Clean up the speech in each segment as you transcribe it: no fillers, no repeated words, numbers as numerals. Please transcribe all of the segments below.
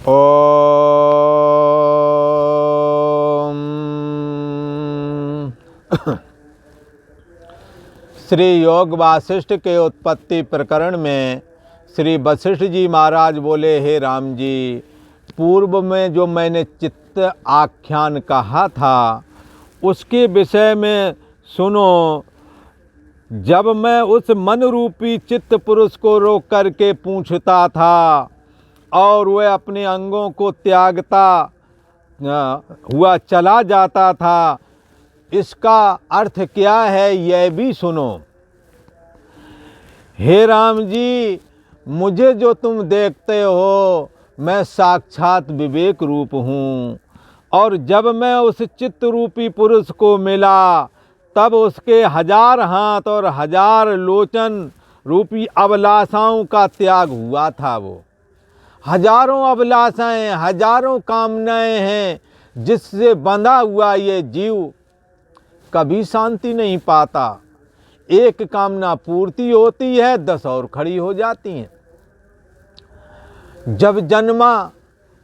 ओम। श्री योग वासिष्ठ के उत्पत्ति प्रकरण में श्री वशिष्ठ जी महाराज बोले, हे राम जी, पूर्व में जो मैंने चित्त आख्यान कहा था उसके विषय में सुनो। जब मैं उस मन रूपी चित्त पुरुष को रोक करके पूछता था और वह अपने अंगों को त्यागता हुआ चला जाता था, इसका अर्थ क्या है यह भी सुनो। हे राम जी, मुझे जो तुम देखते हो मैं साक्षात विवेक रूप हूँ, और जब मैं उस चित्त रूपी पुरुष को मिला तब उसके 1000 हाथ और 1000 लोचन रूपी अभिलाषाओं का त्याग हुआ था। वो हजारों अभिलाषाएं, हजारों कामनाएं हैं जिससे बंधा हुआ ये जीव कभी शांति नहीं पाता। एक कामना पूर्ति होती है, 10 और खड़ी हो जाती हैं। जब जन्मा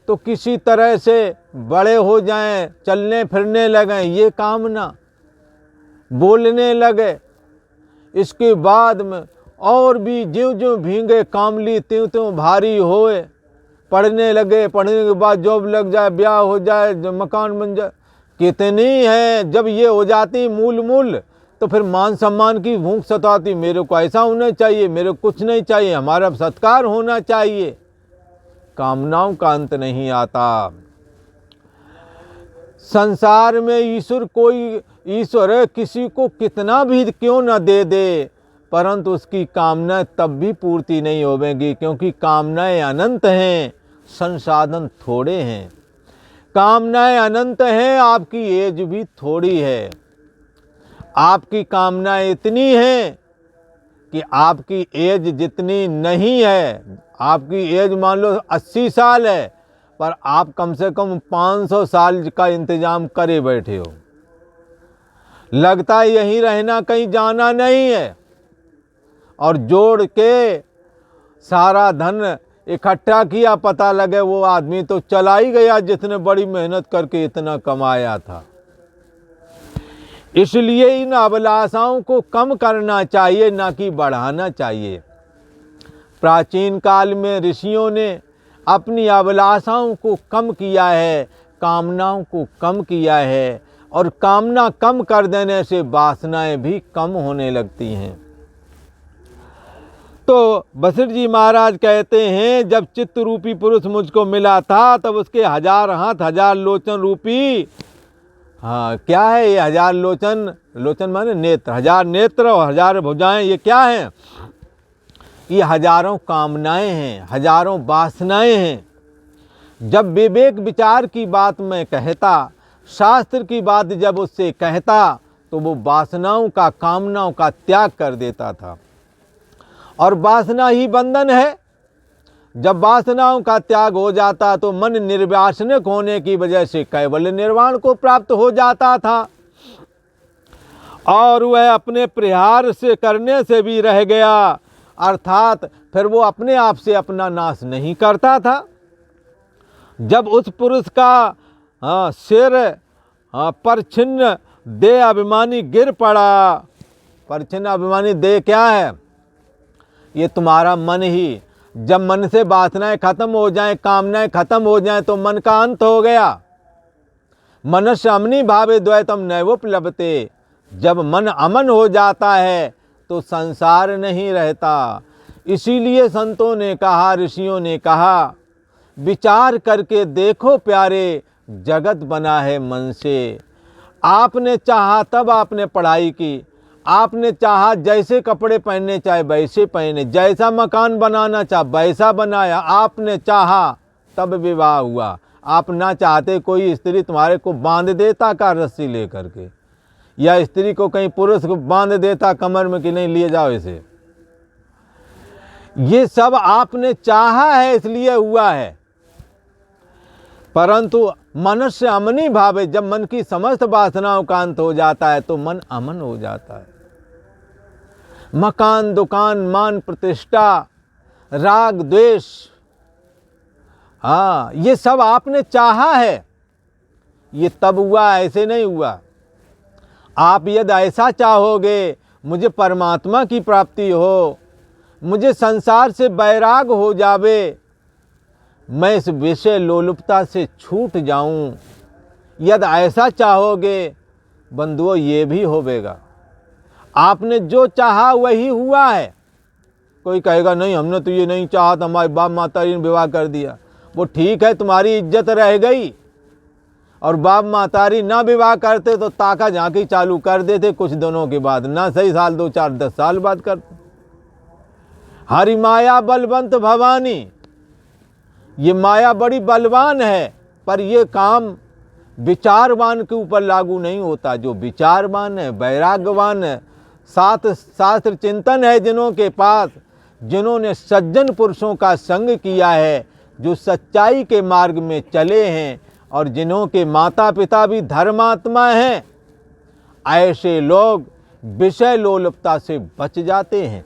तो किसी तरह से बड़े हो जाएं, चलने फिरने लगें, ये कामना, बोलने लगे। इसके बाद में और भी ज्यों ज्यों भींगे कामली त्यों त्यों भारी होए, पढ़ने लगे, पढ़ने के बाद जॉब लग जाए, ब्याह हो जाए, मकान बन जाए, कितनी है। जब ये हो जाती मूल तो फिर मान सम्मान की भूख सताती, मेरे को ऐसा होना चाहिए, मेरे को कुछ नहीं चाहिए, हमारा सत्कार होना चाहिए। कामनाओं का अंत नहीं आता। संसार में ईश्वर किसी को कितना भी क्यों न दे दे, परंतु उसकी कामनाएं तब भी पूर्ति नहीं होवेंगी, क्योंकि कामनाएं अनंत हैं, संसाधन थोड़े हैं। कामनाएं अनंत हैं, आपकी एज भी थोड़ी है। आपकी कामनाएं इतनी हैं कि आपकी एज जितनी नहीं है, आपकी एज मान लो 80 साल है, पर आप कम से कम 500 साल का इंतजाम करे बैठे हो। लगता है यहीं रहना, कहीं जाना नहीं है। और जोड़ के सारा धन इकट्ठा किया, पता लगे वो आदमी तो चला ही गया जिसने बड़ी मेहनत करके इतना कमाया था। इसलिए इन अभिलाषाओं को कम करना चाहिए, ना कि बढ़ाना चाहिए। प्राचीन काल में ऋषियों ने अपनी अभिलाषाओं को कम किया है, कामनाओं को कम किया है, और कामना कम कर देने से वासनाएं भी कम होने लगती हैं। तो वशिष्ठ जी महाराज कहते हैं, जब चित्त रूपी पुरुष मुझको मिला था तब उसके 1000 हाथ 1000 लोचन रूपी, क्या है ये 1000 लोचन? लोचन माने नेत्र, 1000 नेत्र और 1000 भुजाएं। ये क्या है? ये हजारों कामनाएं हैं, हजारों वासनाएं हैं। जब विवेक विचार की बात मैं कहता, शास्त्र की बात जब उससे कहता, तो वो वासनाओं का, कामनाओं का त्याग कर देता था। और वासना ही बंधन है। जब वासनाओं का त्याग हो जाता तो मन निर्वासनिक होने की वजह से कैवल्य निर्वाण को प्राप्त हो जाता था, और वह अपने प्रहार से करने से भी रह गया, अर्थात फिर वो अपने आप से अपना नाश नहीं करता था। जब उस पुरुष का सिर पर छिन्न दे अभिमानी गिर पड़ा। पर छिन्न अभिमानी दे क्या है? ये तुम्हारा मन ही। जब मन से वासनाएं खत्म हो जाएं, कामनाएं खत्म हो जाएं, तो मन का अंत हो गया। मनस्य अमनी भावे द्वैतम नैवोपलभते। जब मन अमन हो जाता है तो संसार नहीं रहता। इसीलिए संतों ने कहा, ऋषियों ने कहा, विचार करके देखो प्यारे, जगत बना है मन से। आपने चाहा तब आपने पढ़ाई की, आपने चाहा जैसे कपड़े पहनने चाहे वैसे पहने, जैसा मकान बनाना चाहा वैसा बनाया, आपने चाहा तब विवाह हुआ। आप ना चाहते कोई स्त्री तुम्हारे को बांध देता का रस्सी लेकर के, या स्त्री को कहीं पुरुष को बांध देता कमर में कि नहीं लिए जाओ इसे। ये सब आपने चाहा है इसलिए हुआ है। परंतु मनुष्य अमनी भावे, जब मन की समस्त वासनाओं का अंत हो जाता है तो मन अमन हो जाता है। मकान, दुकान, मान प्रतिष्ठा, राग द्वेष, हाँ, ये सब आपने चाहा है, ये तब हुआ, ऐसे नहीं हुआ। आप यदि ऐसा चाहोगे मुझे परमात्मा की प्राप्ति हो, मुझे संसार से बैराग हो जावे, मैं इस विषय लोलुपता से छूट जाऊं, यदि ऐसा चाहोगे बंधुओं, ये भी होवेगा। आपने जो चाहा वही हुआ है। कोई कहेगा नहीं, हमने तो ये नहीं चाहा था, हमारे बाप माता जी ने विवाह कर दिया। वो ठीक है, तुम्हारी इज्जत रह गई, और बाप मातारी ना विवाह करते तो ताका झांकी चालू कर देते कुछ दिनों के बाद, ना सही साल 2 4 10 साल बाद करते। हरि माया बलवंत भवानी, ये माया बड़ी बलवान है, पर ये काम विचारवान के ऊपर लागू नहीं होता। जो विचारवान है, वैराग्यवान है, साथ शास्त्र चिंतन है जिन्हों के पास, जिन्होंने सज्जन पुरुषों का संग किया है, जो सच्चाई के मार्ग में चले हैं, और जिन्हों के माता पिता भी धर्मात्मा हैं, ऐसे लोग विषय लोलुपता से बच जाते हैं।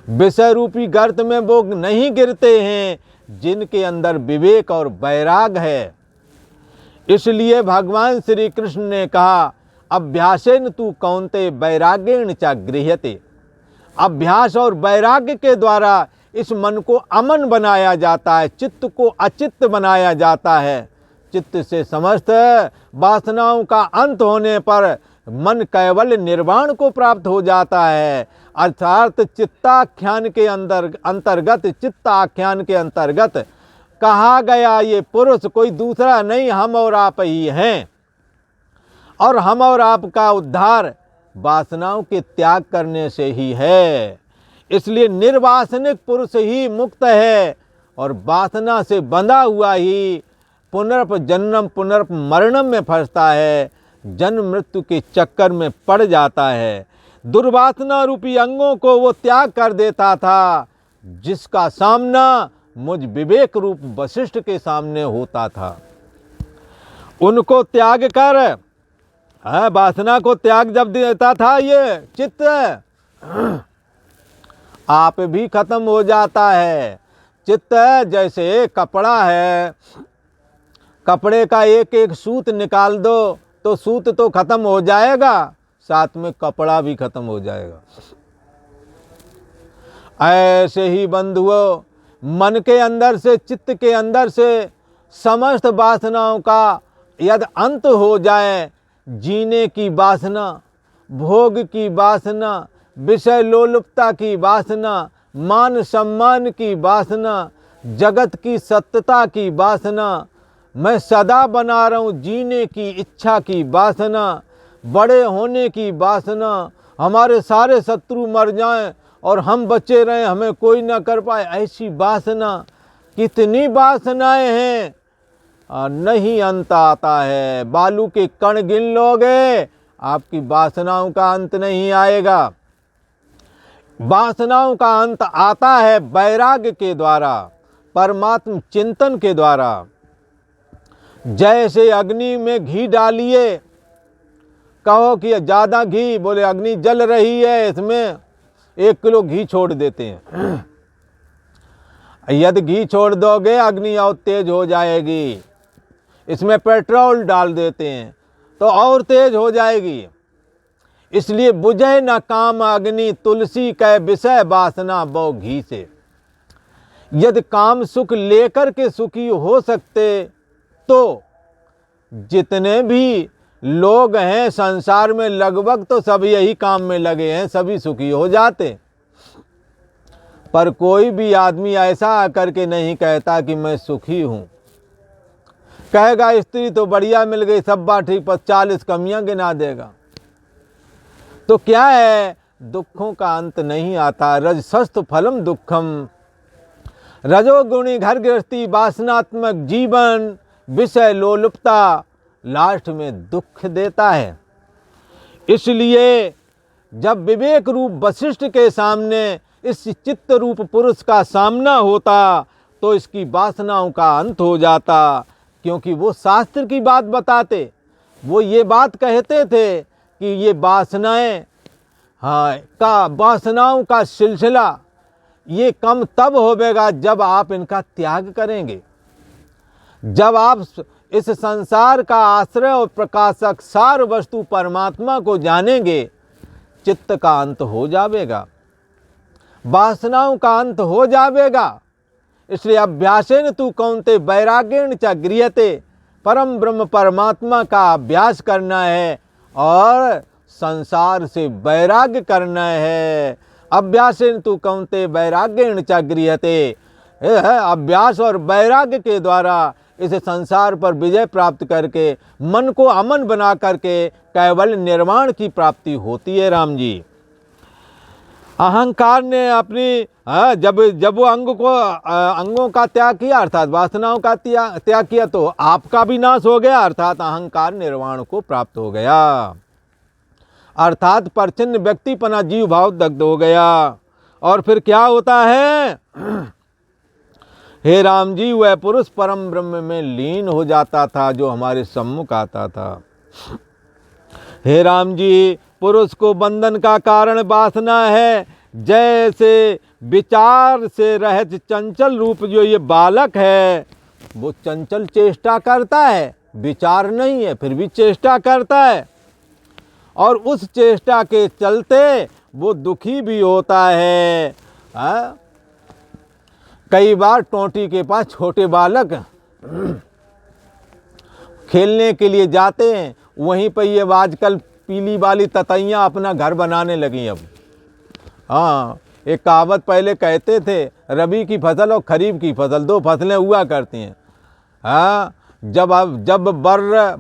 विषय रूपी गर्त में वो नहीं गिरते हैं जिनके अंदर विवेक और वैराग है। इसलिए भगवान श्री कृष्ण ने कहा, अभ्यासेन तु कौन्ते वैराग्येण च गृह्यते। अभ्यास और वैराग्य के द्वारा इस मन को अमन बनाया जाता है, चित्त को अचित्त बनाया जाता है। चित्त से समस्त वासनाओं का अंत होने पर मन केवल निर्वाण को प्राप्त हो जाता है। अर्थात चित्ताख्यान के अंतर्गत चित्ताख्यान के अंतर्गत कहा गया ये पुरुष कोई दूसरा नहीं, हम और आप ही हैं। और हम और आपका उद्धार वासनाओं के त्याग करने से ही है। इसलिए निर्वासनिक पुरुष ही मुक्त है, और वासना से बंधा हुआ ही पुनर्प जन्म पुनर्प मरणम में फंसता है, जन्म मृत्यु के चक्कर में पड़ जाता है। दुर्वासना रूपी अंगों को वो त्याग कर देता था, जिसका सामना मुझ विवेक रूप वशिष्ठ के सामने होता था। उनको त्याग कर, वासना को त्याग जब देता था ये चित्त, आप भी खत्म हो जाता है। चित्त जैसे कपड़ा है, कपड़े का एक एक सूत निकाल दो तो सूत तो खत्म हो जाएगा, साथ में कपड़ा भी खत्म हो जाएगा। ऐसे ही बंधुओं, मन के अंदर से, चित्त के अंदर से समस्त वासनाओं का यदि अंत हो जाए, जीने की वासना, भोग की वासना, विषय लोलुपता की वासना, मान सम्मान की वासना, जगत की सत्यता की वासना, मैं सदा बना रहा हूँ जीने की इच्छा की वासना, बड़े होने की वासना, हमारे सारे शत्रु मर जाएं और हम बचे रहें, हमें कोई ना कर पाए, ऐसी वासना, कितनी वासनाएं हैं, नहीं अंत आता है। बालू के कण गिन लोगे, आपकी वासनाओं का अंत नहीं आएगा। वासनाओं का अंत आता है वैराग्य के द्वारा, परमात्म चिंतन के द्वारा। जैसे अग्नि में घी डालिए, कहो कि ज़्यादा घी, बोले अग्नि जल रही है, इसमें 1 किलो घी छोड़ देते हैं। यदि घी छोड़ दोगे अग्नि और तेज हो जाएगी। इसमें पेट्रोल डाल देते हैं तो और तेज हो जाएगी। इसलिए बुझे न काम अग्नि, तुलसी कै विषय वासना बो घी से। यदि काम सुख लेकर के सुखी हो सकते तो जितने भी लोग हैं संसार में लगभग तो सब यही काम में लगे हैं, सभी सुखी हो जाते। पर कोई भी आदमी ऐसा आकर के नहीं कहता कि मैं सुखी हूँ। कहेगा स्त्री तो बढ़िया मिल गई, सब बात ठीक, पर 40 कमियां गिना देगा। तो क्या है, दुखों का अंत नहीं आता। रजसस्त फलम दुखम, रजोगुणी घर गृहस्थी, वासनात्मक जीवन, विषय लोलुपता लास्ट में दुख देता है। इसलिए जब विवेक रूप वशिष्ठ के सामने इस चित्त रूप पुरुष का सामना होता तो इसकी वासनाओं का अंत हो जाता, क्योंकि वो शास्त्र की बात बताते। वो ये बात कहते थे कि ये वासनाएं, वासनाओं का सिलसिला, ये कम तब होवेगा जब आप इनका त्याग करेंगे। जब आप इस संसार का आश्रय और प्रकाशक सार वस्तु परमात्मा को जानेंगे, चित्त का अंत हो जाएगा, वासनाओं का अंत हो जाएगा। इसलिए अभ्यासेन तू कौन्ते वैराग्येण च गृह्यते, परम ब्रह्म परमात्मा का अभ्यास करना है और संसार से वैराग्य करना है। अभ्यासेन तू कौन्ते वैराग्येण च गृह्यते, अभ्यास और वैराग्य के द्वारा इस संसार पर विजय प्राप्त करके मन को अमन बना करके कैवल्य निर्वाण की प्राप्ति होती है। राम जी, अहंकार ने अपनी जब वो अंगों का त्याग किया अर्थात वासनाओं का त्याग किया, तो आपका भी नाश हो गया, अर्थात अहंकार निर्वाण को प्राप्त हो गया, अर्थात परचिन्न व्यक्तिपना जीव भाव दग्ध हो गया। और फिर क्या होता है? हे राम जी, वह पुरुष परम ब्रह्म में लीन हो जाता था जो हमारे सम्मुख आता था। हे राम जी, पुरुष को बंधन का कारण वासना है। जैसे विचार से रहित चंचल रूप जो ये बालक है, वो चंचल चेष्टा करता है, विचार नहीं है फिर भी चेष्टा करता है, और उस चेष्टा के चलते वो दुखी भी होता है। कई बार टोंटी के पास छोटे बालक खेलने के लिए जाते हैं, वहीं पर ये आजकल पीली वाली ततैयाँ अपना घर बनाने लगी अब। हाँ, एक कहावत पहले कहते थे, रबी की फसल और खरीफ की फसल दो फसलें हुआ करती हैं। हाँ, जब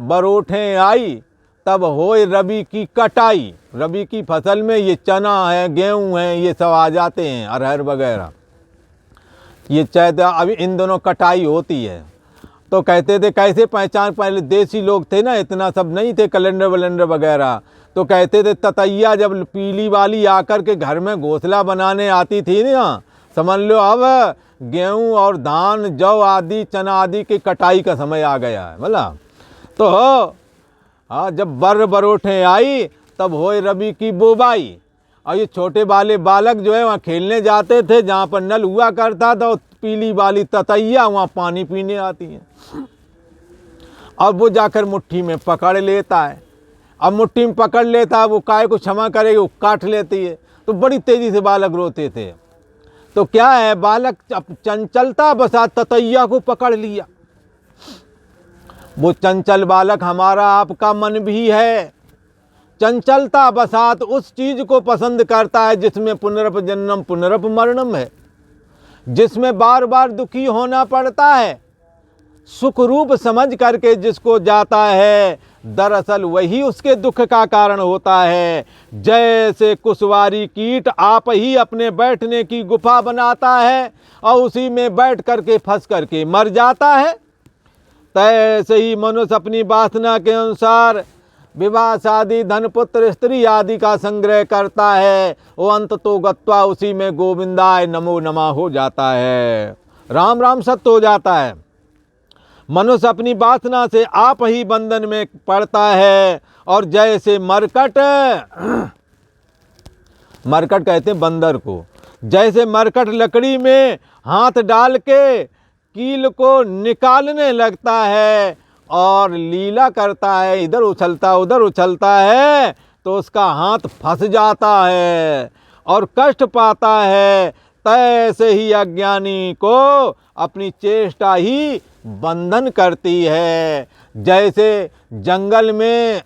बरोठें आई तब होए रबी की कटाई। रबी की फसल में ये चना है, गेहूँ है, ये सब आ जाते हैं, अरहर वगैरह, ये चैत, अभी इन दोनों कटाई होती है। तो कहते थे कैसे पहचान, पहले देसी लोग थे ना, इतना सब नहीं थे कैलेंडर वलेंडर वगैरह, तो कहते थे ततैया जब पीली वाली आकर के घर में घोंसला बनाने आती थी ना, समझ लो अब गेहूं और धान जौ आदि चना आदि की कटाई का समय आ गया है। मतलब तो हाँ, जब बरोठें आई तब होए रबी की बोबाई। और ये छोटे वाले बालक जो है वहाँ खेलने जाते थे, जहाँ पर नल हुआ करता था, पीली वाली ततैया वहाँ पानी पीने आती हैं। अब वो जाकर मुट्ठी में पकड़ लेता है। अब मुट्ठी में पकड़ लेता है, वो काय को क्षमा करेगी, वो काट लेती है। तो बड़ी तेजी से बालक रोते थे। तो क्या है, बालक चंचलता बसात ततैया को पकड़ लिया। वो चंचल बालक हमारा आपका मन भी है, चंचलता बसात उस चीज को पसंद करता है जिसमें पुनरप जन्म पुनरप मरणम है, जिसमें बार बार दुखी होना पड़ता है। सुख रूप समझ करके जिसको जाता है, दरअसल वही उसके दुख का कारण होता है। जैसे कुशवारी कीट आप ही अपने बैठने की गुफा बनाता है और उसी में बैठ करके फंस करके मर जाता है, तैसे ही मनुष्य अपनी वासना के अनुसार विवाह शादी धन पुत्र स्त्री आदि का संग्रह करता है। वो अंत तो गत्वा उसी में गोविंदाय नमो नमः हो जाता है, राम राम सत्य हो जाता है। मनुष्य अपनी वासना से आप ही बंधन में पड़ता है। और जैसे मरकट कहते हैं बंदर को, जैसे मरकट लकड़ी में हाथ डाल के कील को निकालने लगता है और लीला करता है, इधर उछलता उधर उछलता है, तो उसका हाथ फंस जाता है और कष्ट पाता है। तैसे ही अज्ञानी को अपनी चेष्टा ही बंधन करती है। जैसे जंगल में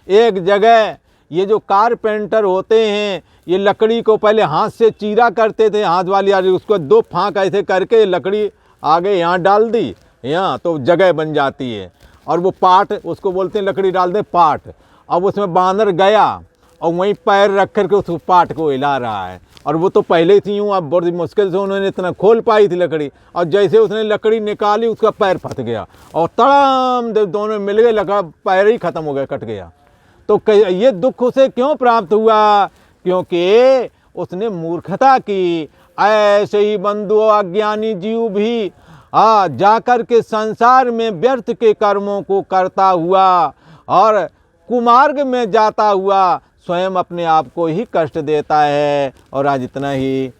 एक जगह ये जो कारपेंटर होते हैं, ये लकड़ी को पहले हाथ से चीरा करते थे, हाथ वाली आदमी, उसको दो फांक ऐसे करके लकड़ी आगे यहाँ डाल दी, यहाँ तो जगह बन जाती है। और वो पाट, उसको बोलते हैं लकड़ी डाल दें पाट। अब उसमें बांदर गया और वहीं पैर रख करके उस पाट को हिला रहा है, और वो तो पहले ही थी यूँ, अब बड़ी मुश्किल से उन्होंने इतना खोल पाई थी लकड़ी, और जैसे उसने लकड़ी निकाली उसका पैर फंस गया और तड़ाम दोनों मिल गए, लगा पैर ही खत्म हो गया, कट गया। तो ये दुख उसे क्यों प्राप्त हुआ? क्योंकि उसने मूर्खता की। ऐसे ही बंधु अज्ञानी जीव भी जाकर के संसार में व्यर्थ के कर्मों को करता हुआ और कुमार्ग में जाता हुआ स्वयं अपने आप को ही कष्ट देता है। और आज इतना ही।